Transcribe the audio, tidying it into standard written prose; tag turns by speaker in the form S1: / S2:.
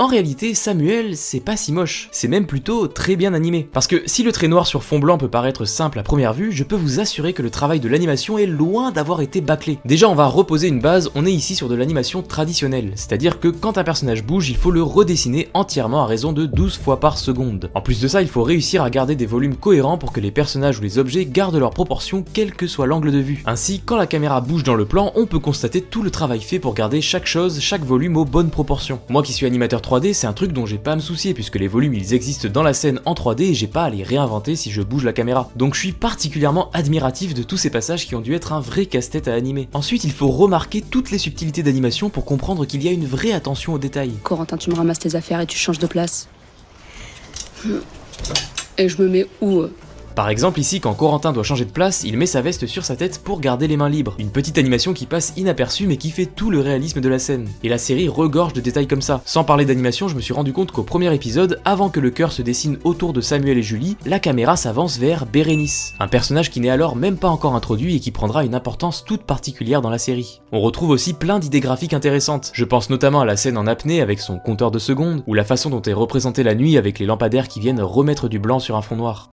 S1: En réalité, Samuel, c'est pas si moche, c'est même plutôt très bien animé. Parce que si le trait noir sur fond blanc peut paraître simple à première vue, je peux vous assurer que le travail de l'animation est loin d'avoir été bâclé. Déjà, on va reposer une base, on est ici sur de l'animation traditionnelle, c'est-à-dire que quand un personnage bouge, il faut le redessiner entièrement à raison de 12 fois par seconde. En plus de ça, il faut réussir à garder des volumes cohérents pour que les personnages ou les objets gardent leurs proportions quel que soit l'angle de vue. Ainsi, quand la caméra bouge dans le plan, on peut constater tout le travail fait pour garder chaque chose, chaque volume aux bonnes proportions. Moi qui suis animateur 3D, c'est un truc dont j'ai pas à me soucier puisque les volumes ils existent dans la scène en 3D et j'ai pas à les réinventer si je bouge la caméra. Donc je suis particulièrement admiratif de tous ces passages qui ont dû être un vrai casse-tête à animer. Ensuite, il faut remarquer toutes les subtilités d'animation pour comprendre qu'il y a une vraie attention aux détails.
S2: Corentin, tu me ramasses tes affaires et tu changes de place. Et je me mets où?
S1: Par exemple ici, quand Corentin doit changer de place, il met sa veste sur sa tête pour garder les mains libres. Une petite animation qui passe inaperçue mais qui fait tout le réalisme de la scène. Et la série regorge de détails comme ça. Sans parler d'animation, je me suis rendu compte qu'au premier épisode, avant que le cœur se dessine autour de Samuel et Julie, la caméra s'avance vers Bérénice. Un personnage qui n'est alors même pas encore introduit et qui prendra une importance toute particulière dans la série. On retrouve aussi plein d'idées graphiques intéressantes. Je pense notamment à la scène en apnée avec son compteur de secondes, ou la façon dont est représentée la nuit avec les lampadaires qui viennent remettre du blanc sur un fond noir.